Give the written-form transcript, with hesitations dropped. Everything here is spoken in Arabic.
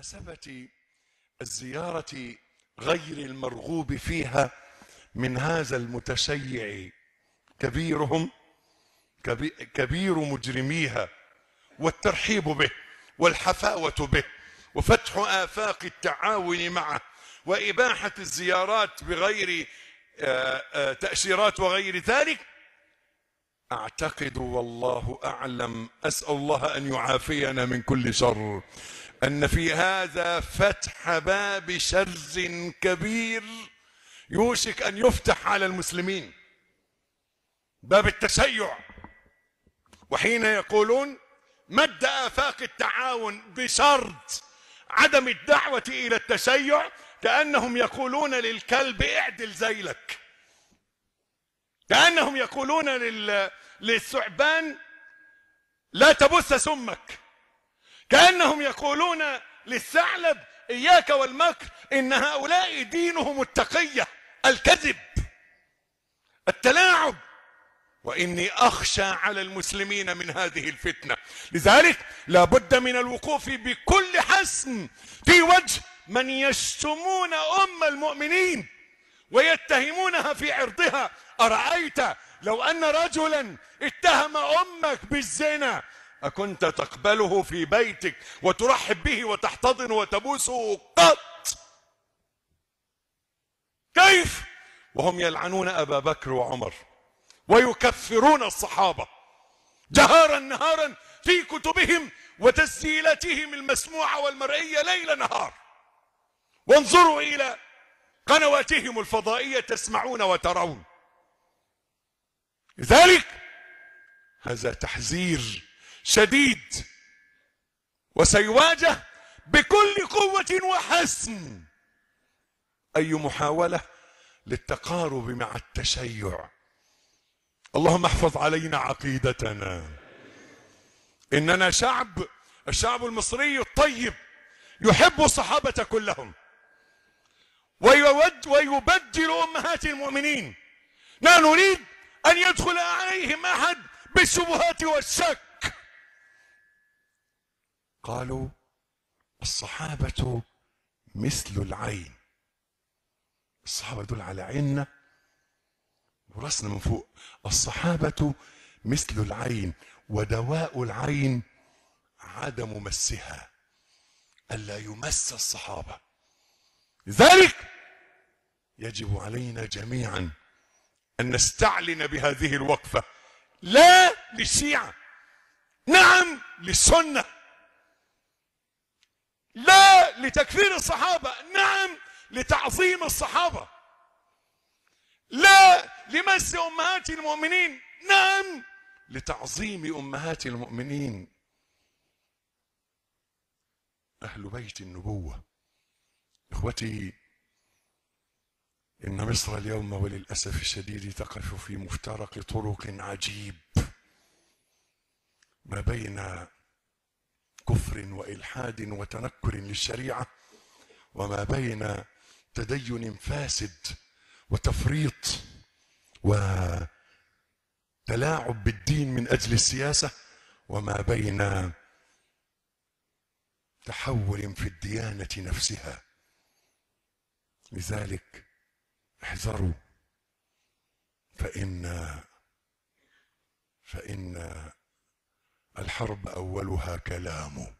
بمناسبة الزيارة غير المرغوب فيها من هذا المتشيع كبيرهم كبير مجرميها، والترحيب به والحفاوة به وفتح آفاق التعاون معه وإباحة الزيارات بغير تأشيرات وغير ذلك، أعتقد والله أعلم، أسأل الله أن يعافينا من كل شر، أن في هذا فتح باب شر كبير يوشك أن يفتح على المسلمين، باب التشيع. وحين يقولون مد آفاق التعاون بشرط عدم الدعوة إلى التشيع، كأنهم يقولون للكلب اعدل ذيلك، كأنهم يقولون للثعبان لا تبث سمك، كأنهم يقولون للثعلب إياك والمكر، إن هؤلاء دينهم التقية، الكذب، التلاعب. وإني أخشى على المسلمين من هذه الفتنة، لذلك لا بد من الوقوف بكل حسم في وجه من يشتمون أم المؤمنين ويتهمونها في عرضها. أرأيت لو أن رجلا اتهم أمك بالزنا أكنت تقبله في بيتك وترحب به وتحتضن وتبوسه قط؟ كيف وهم يلعنون أبا بكر وعمر ويكفرون الصحابة جهارا نهارا في كتبهم وتسجيلاتهم المسموعة والمرئية ليل نهار، وانظروا إلى قنواتهم الفضائية تسمعون وترون. لذلك هذا تحذير شديد وسيواجه بكل قوة وحسم أي محاولة للتقارب مع التشيع. اللهم احفظ علينا عقيدتنا. إننا الشعب المصري الطيب يحب الصحابة كلهم ويبجل أمهات المؤمنين، لا نريد أن يدخل عليهم أحد بالشبهات والشك. قالوا الصحابة مثل العين، الصحابة دول على عيننا وراسنا من فوق. الصحابة مثل العين ودواء العين عدم مسها، ألا يمس الصحابة. لذلك يجب علينا جميعا أن نستعلن بهذه الوقفة، لا للشيعة، نعم للسنة، لا لتكفير الصحابة، نعم لتعظيم الصحابة، لا لمس أمهات المؤمنين، نعم لتعظيم أمهات المؤمنين. أهل بيت النبوة. إخوتي، إن مصر اليوم وللأسف الشديد تقف في مفترق طرق عجيب، ما بين كفر وإلحاد وتنكر للشريعة، وما بين تدين فاسد وتفريط وتلاعب بالدين من أجل السياسة، وما بين تحول في الديانة نفسها. لذلك احذروا، فإن الحرب أولها كلام